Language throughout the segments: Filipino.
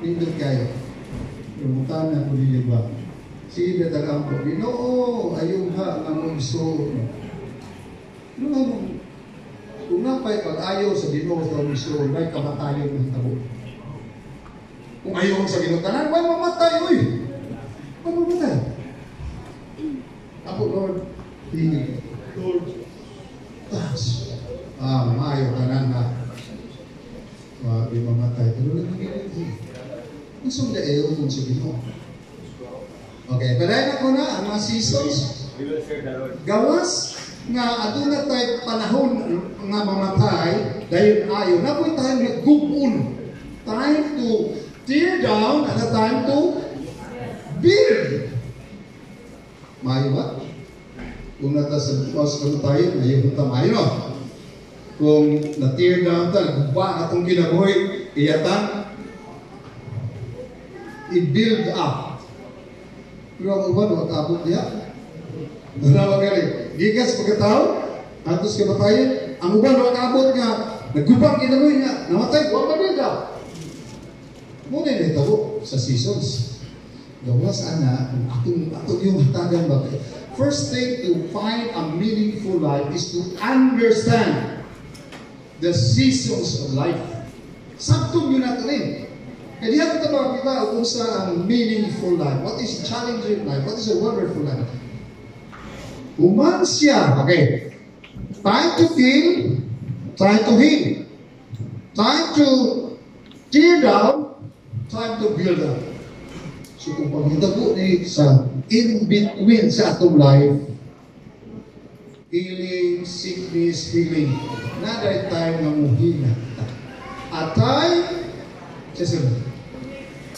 Nindot kayo. Rumutan na po niyo ba? Sige, tagang po. Ginoo, ayong ha, nga mo iso. Ano nga mo? Kung napay pag-ayaw sa Ginoo sa iso, may kamatayon ng tabo. Kung ayaw sa Ginoo, tanan, may mamatay, uy! May mamatay. Ako, Lord, hindi. Lord, touch. Maayaw ka na. Di mamatay. Pero nagiging. Gusto mo na ayaw kung sa Ginoo. Okay, padayon ako na ang mga seasons. Gawas nga ato na tayo panahon nga mamatay dahil ayaw. Na po tayo nag-gubun. Time to tear down and a time to build. Maayo ba? Kung nata sa kung tayo, ayaw kung tamayo. Kung na-tear down tayo, guba atong kinabuhi, iyatan, i-build up. Pero ang uban, makabot niya. Wala magaling. Gigas pagkatao, atos kamatayin, ang uban, makabot nga, nagubang kinabuhi niya, namatay, huwag ma-build up. Muna yung itabo sa seasons. Gawas, ana, atong yung hatagan ba? First thing to find a meaningful life is to understand the seasons of life. Sabtong yun natin rin. Kaya diyan kita makakita kung sa ang meaningful life. What is challenging life? What is a wonderful life? Human siya. Okay. Time to kill. Time to heal. Time to tear down. Time to build up. So kung pagkita po ni sa in-between sa atong life, healing, sickness, healing, na dahil tayo nga muhina. At time,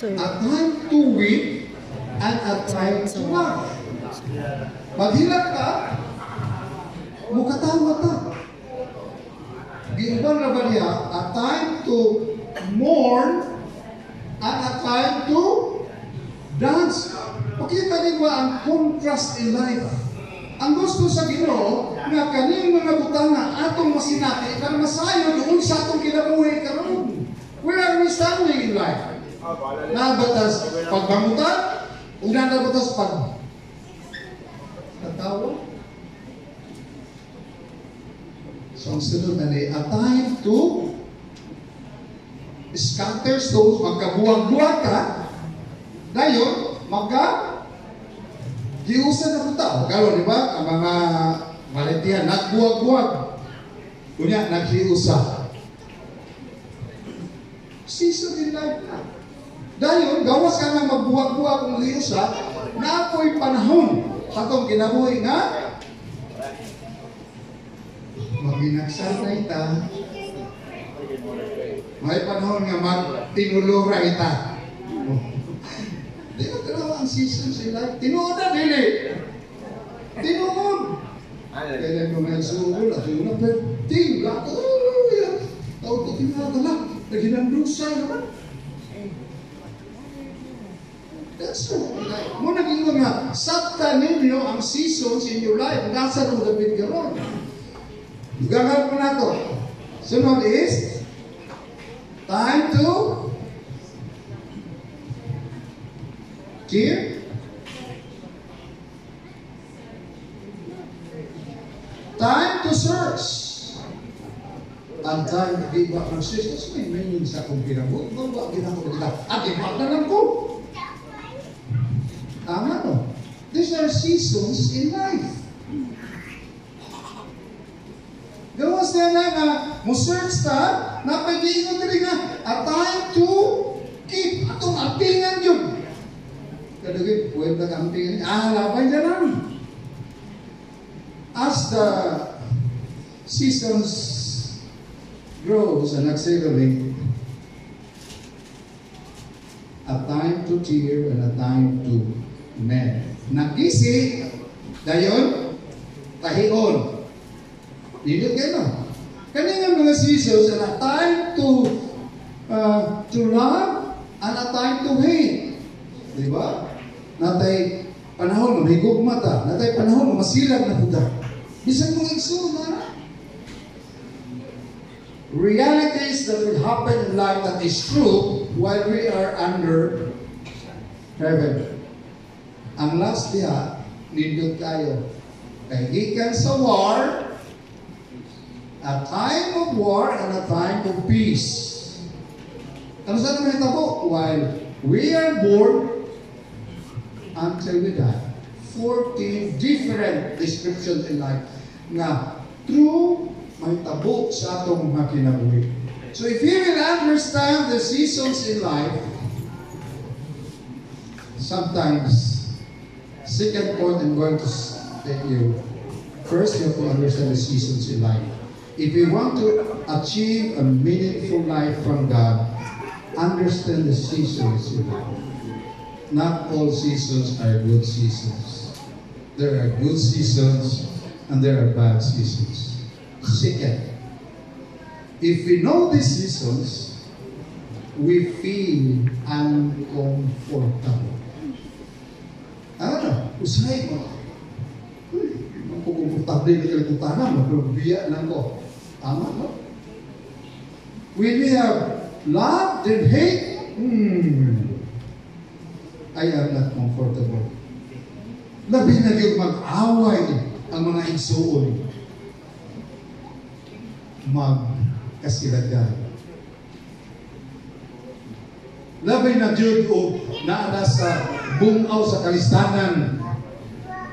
a time to weep and a time to laugh. Maghilak ka, mukatawa ka. Giiban na ba niya, a time to mourn and a time to dance. Pakita din ba ang contrast in life? Ang gusto sa Ginoo nga kaning mga butanga atong masinati kan masayo doon sa atong kinabuhi karon. Where are we standing in life? Nabatas pagbangutan, una nabatas pag katawa. So ang sunod na a time to scatter stones, magkabuwag-buwag ka, dayon, giusan na punta. O gano'n, di ba? Ang mga malitihan, nagbuwag-buwag. Kunya, naghiusa. Season in life na. Dayon, gawas ka na magbuwag-buwag kung hiusa, na ako'y panahon sa itong kinabuhi nga, maginagsan na ita, may panahon nga magtinulura ita. Di ba tanawa ang season sa life? Tinuod na, dili. Tinuod. Kailan mo may sugol at yung naperting. Tawag ko tinatala. Naghinandusay naman. That's what life. Mo naging nga, sakta ninyo ang seasons in your life. Nasa nung David Garon. Gagal mo na to. Sunod is, time to tear. Time to search. Ang time to give up ng search. Kasi may meaning sa akong pinabot. Bawa, ginako kita. At ibak na lang ko. Tama no? These are seasons in life. Gawas na nga, mo-search ta, napag-iingon rin nga, a time to keep atong apingan yun. Kadagay, puwede na kamping. Labay dyan lang. As the seasons grows and accelerate, a time to tear and a time to mend. Nagisi, dayon, tahion. Dito kayo no? Kanina mga seasons and a time to love and a time to hate. Diba? Natay panahon na may gugmata. Natay panahon na masilag na puta. Bisan mga igsoon na. realities that will happen in life that is true while we are under heaven. Ang last diha, nindot tayo. Kay gikan sa war, a time of war and a time of peace. Ano sa naman hitabo? While we are born until we die. 14 different descriptions in life nga true may tabo sa atong mga kinabuhi. So if you will understand the seasons in life, sometimes, second point I'm going to take you, first you have to understand the seasons in life. If you want to achieve a meaningful life from God, understand the seasons in life. Not all seasons are good seasons. There are good seasons and there are bad seasons. Second, if we know these seasons, we feel uncomfortable. Usay mo. Ang komportable na kalikutan mo, pero biya lang ko. Tama, no? When we have love and hate, I am not comfortable. Labi na yung mag-away ang mga igsuon. Magkasilagan. Labi na yun o naala sa bungaw sa kalistanan.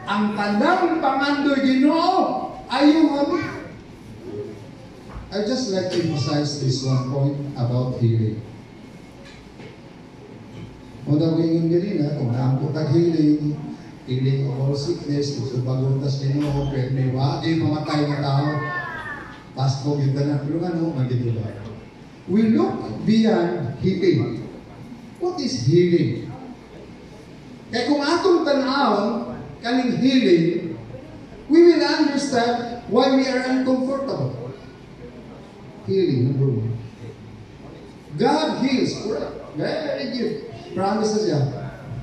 Ang tandang pangandoy Ginoo ayaw kami. I just like to emphasize this one point about healing. Muna ko yung ganina, kung naampo tag-healing, healing of all sickness, gusto baguntas Ginoo, pero may wagi mamatay na tao. Pasko, yung ganang, pero ano, magiging ba? We look beyond healing. What is healing? Kaya kung atong tanawon, kaning healing, we will understand why we are uncomfortable. Healing, number one. God heals, correct? Very good. Promise na siya,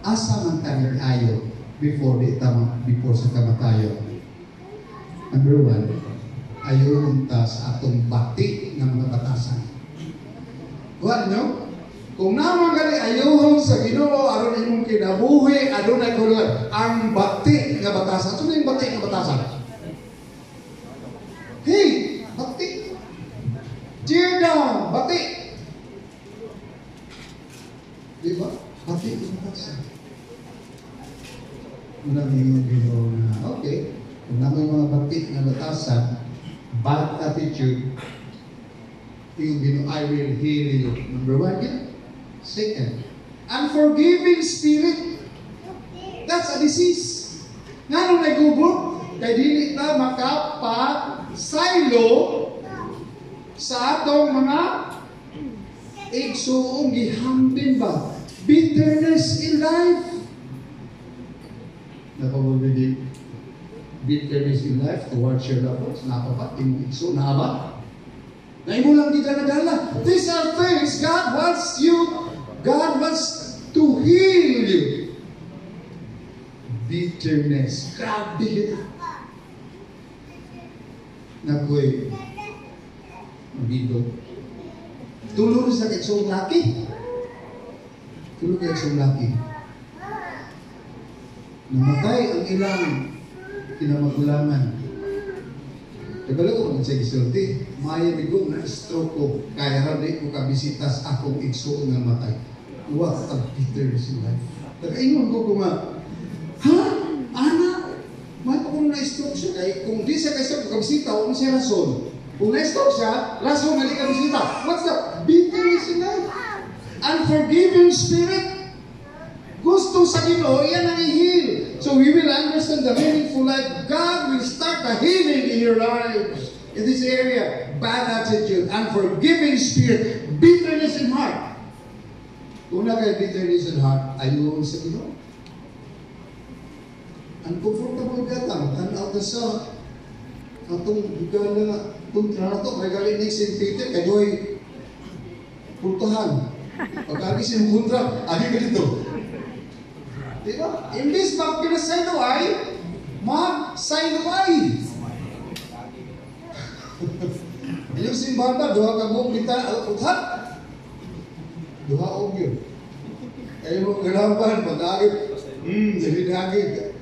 asa man tayo ayaw before sa kamatayon. Number one, ayaw unta sa atong bati ng mga batasan. What, no? Kung naman gali ayuhon sa Ginoo aron imong kinabuhi, adunay kulungan ang bati nga batasan. Ano yung bati nga batasan? Hey, bati. Tear down, bati. Di ba? Bati nga batasan. Muna yung Ginoo na, okay, kung naman mga bati nga batasan, bad attitude, yung Ginoo, I will heal you. Number one, yeah. Second, unforgiving spirit. That's a disease. Nga nung nagubot, kay dili na makapag-silo sa atong mga igsuong gihambin ba? Bitterness in life. Napababili bitterness in life towards your loved ones. Napapat, yung igso, naaba. Na imo lang di ka nadala. These are things God wants to heal you. Bitterness. Grabe ito. Nakoy, mabigo. Tulong sa kaitsong laki. Tulong sa kaitsong laki. Namatay ang ilang kinamagulangan. Kabalo ko kung sa gisulti, maya bigo na stroke ko, kaya rin ko kabisitas akong igsuon nga matay. What a bitterness in life. Nakaingon ko kuma, ha? Ana? May pa kung na-stroke siya, kaya kung di siya ka-stroke, kabisita, kung siya rason. Kung na-stroke siya, rason nga di kabisita. What's that? Bitterness in life. Unforgiving spirit. Gusto sa Ginoo, yan ang i-heal. So we will understand the meaningful life. God will start the healing in your lives. In this area, bad attitude, unforgiving spirit, bitterness in heart. Kung na kayo bitterness in heart, ayaw sa Ginoo. Uncomfortable ka lang, tanaw ka sa katong buka na kontra na to, may galing ni St. Peter, kayo'y puntahan. Pag-agis yung kontra, agi ka dito. Diba? Imbis mag-sinuway. Ayaw yung simbahan, duha ka buong kita, uthat. Duha og yun. Kaya mo ganapan, pag-agit, dahil-agit.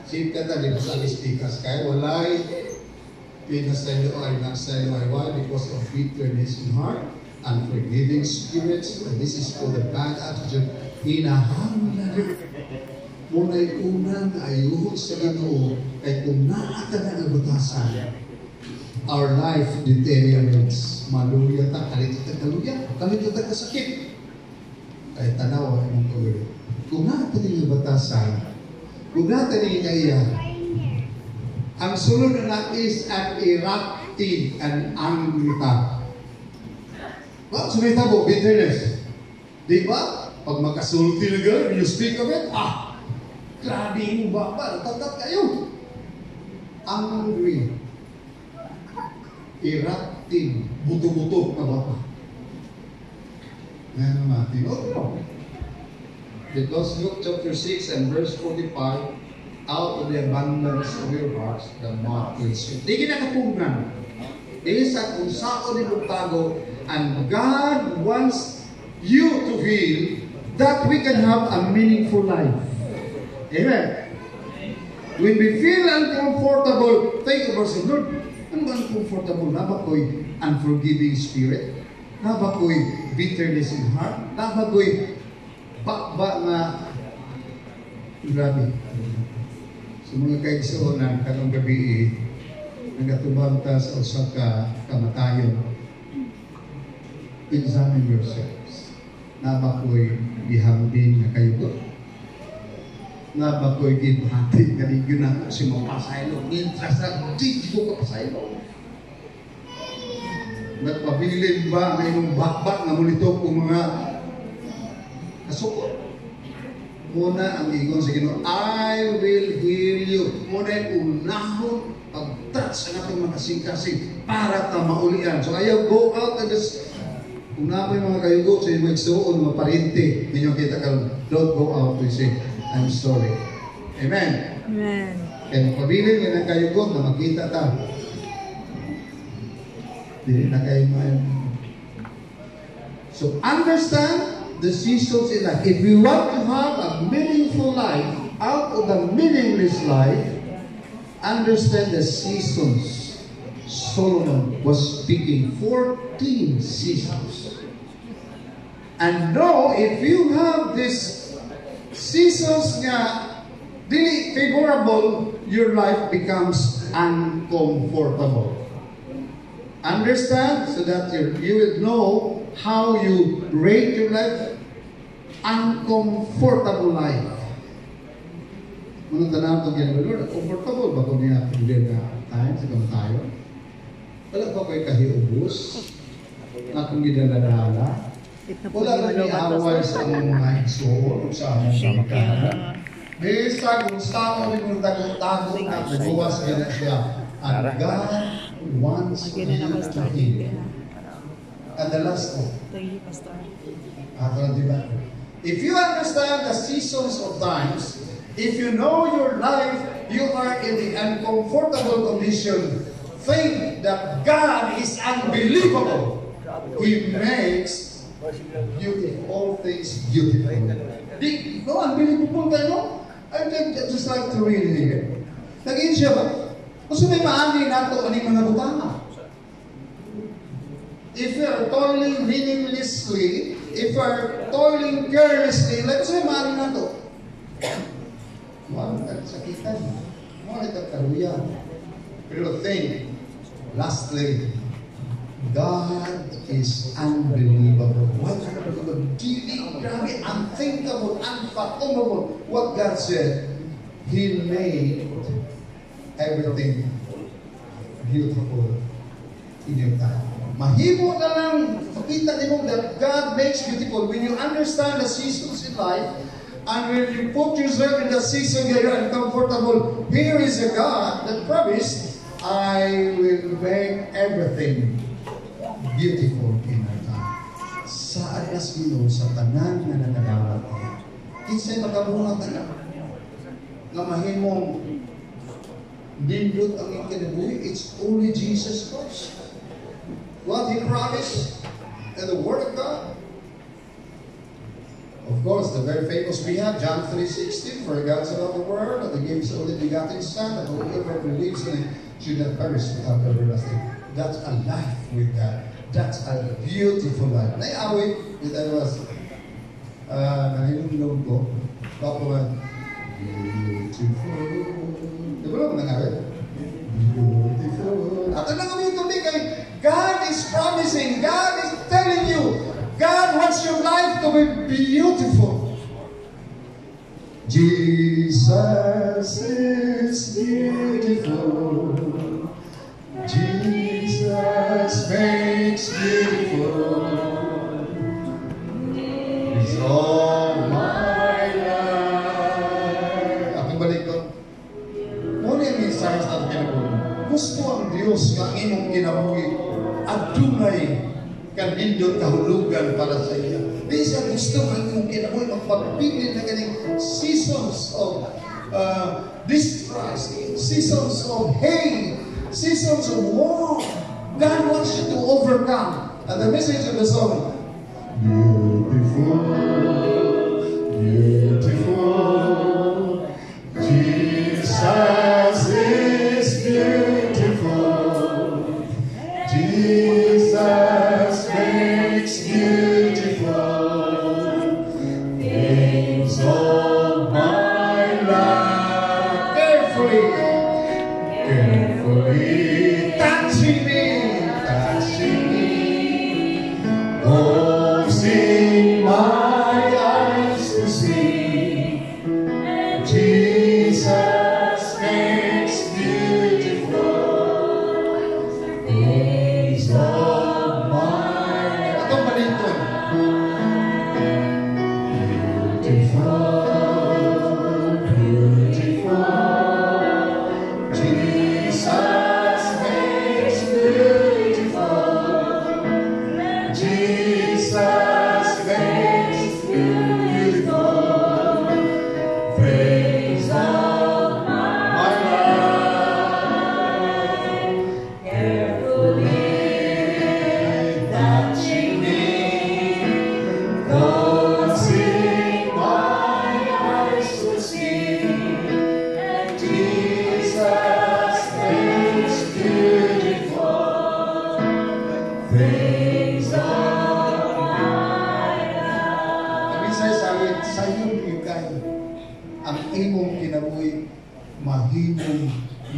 Sip ka tali sa istikas, kaya walay, pinasaylo ay nasaylo ay why? Because of bitterness in heart, unforgiving spirits, and this is for the bad attitude, hinahanglan. Muna'y unang ayuhod sa Ginoo, kay kung naata na ang butasan, our life deteriorates. Maluya ta, kalit ta kaluya, kalit ta kasakit. Kaya tanaw ang mong kawin. Kung naata na batasan, kung naata na iya, ang sunod na is at erupting and angry ta. Sumita po, bitterness. Di ba? Pag makasulti na gano'n, you speak of it, grabe yung baba, tatat kayo. Angry. Erupting. Buto-buto na baba. Ngayon natin. Because Luke chapter 6 and verse 45, out of the abundance of your hearts, the mouth will speak. Di kinakapungan. Isa kung saan ni Bugtago, and God wants you to feel that we can have a meaningful life. Amen. When we feel uncomfortable, think of ourselves, Lord, ano ba uncomfortable? Naba ko'y unforgiving spirit? Naba ko'y bitterness in heart? Naba ko'y bakba na grabe. So mga kaiso na kanong gabi, nagatubang ta sa usa ka kamatayon. Examine yourselves. Naba ko'y bihambing na kayo? Naba ko'y gibhatid kaligyo na si mga pasaylo. Mientras na di ko ka pasaylo. Nagpabilin ba ngayong bakbak na mulito kung mga kasukot? Muna ang igon sa Ginoo, I will heal you. Muna yung unahon pag-touch ang atong makasing-kasing para ta maulian. So ayaw go out and just kung na may mga kayugo sa mga igsuon, mga parente, ninyo kita ka, don't go out to say, I'm sorry. Amen. Amen. Kaya mapabilin nga ng kayugo na makita ta. Dili na kayo man. So understand the seasons in life. If we want to have a meaningful life out of the meaningless life, understand the seasons. Solomon was speaking 14 seasons. And know if you have this seasons nga dili favorable, your life becomes uncomfortable. Understand so that you will know how you rate your life. Uncomfortable life. Mga tanaw itong ginagawa, comfortable ba kung niya pili na tayo sa kamatayon? Wala ba kayo kahiubos? Na kung ginadadala? Wala ba ni away sa mga igsoon o sa mga kamatayon? Basta kung saan mo yung tago-tago na nagawas niya siya. And God wants you to heal. And the last one. If you understand the seasons of times, if you know your life, you are in the uncomfortable condition, think that God is unbelievable. He makes all things beautiful. No, unbelievable tayo. I just like to read it here. Nag-iin siya ba? Kasi may maani nato aning mga butanga. If you are toiling meaninglessly, if you are toiling carelessly, like kasi may maani nato. Wow, sakitan. Mga nagkakaruya. Pero think, lastly, God is unbelievable. What really, grabe, unthinkable, unfathomable. What God said, He made everything beautiful in your time. Mahimo na lang, makita din mo that God makes beautiful. When you understand the seasons in life, and when you put yourself in the season where you're uncomfortable, here is a God that promised, I will make everything beautiful in our time. Sa alas Ginoo sa tanan nga nakadawat niya. Kinsay makabuhat na nga mahimong nindot ang ikinabuhi, it's only Jesus Christ. what He promised in the Word of God. Of course, the very famous we have, John 3:16, for God so loved the world, that He gave His only begotten Son, that whoever believes in Him should not perish without everlasting. That's a life with God. That's a beautiful life. Naiawit, it was, nahilong ko, Papa, beautiful. Di ba lang nangawit? Beautiful. At ang nangawit kay God is promising, God is telling you, God wants your life to be beautiful. Jesus is beautiful. Jesus makes beautiful. He's all my life. Akong balik ko. Muna yung mensahe sa ating kinabuhi. Gusto ang Diyos na inyong kinabuhi at dunay kanindot kahulugan para sa iyo. Di siya gusto ang inyong kinabuhi magpapili na ganing seasons of distrust, seasons of hate, seasons of war. God wants you to overcome. And the message of the song, beautiful, beautiful, Jesus is beautiful. Jesus makes beautiful things of my life. Carefully, carefully touching me, causing my eyes to see. Jesus makes beautiful things of my life. Atong balintun. Beautiful, beautiful. Jesus makes beautiful. Jesus makes beautiful things of my life. Carefully touching me, causing my eyes to see. Jesus makes beautiful things of my life. Kami sa iyong ikay, ang imong kinabuhi, mahimong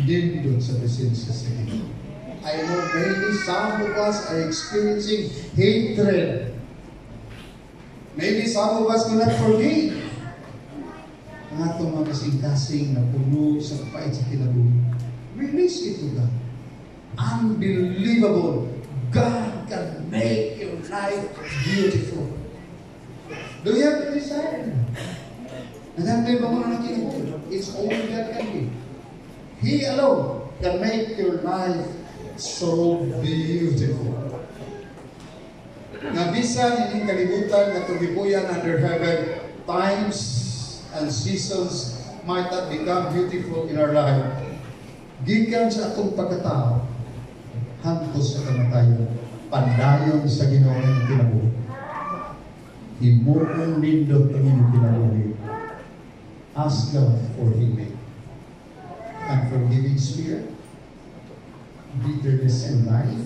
din doon sa presensya sa Ginoo. I know maybe some of us are experiencing hatred. Maybe some of us cannot forgive. Ang atong mga kasing-kasing na puno sa kapait sa kinabuhi. Release it to God. Unbelievable. God can make your life beautiful. Do you have the desire? Nagantay ba mo na kinabuhi? It's only God can give. He alone can make your life so beautiful. Nga bisan ining kalibutan nga tugipuyan under heaven, times and seasons might not become beautiful in our life. Gikan sa atong pagkatao, hangtod sa kamatayon, pandayon sa Ginoo ang kinabuhi. Himuon nindot ang inyong kinabuhi. Ask God for healing and forgiving spirit, bitterness in life,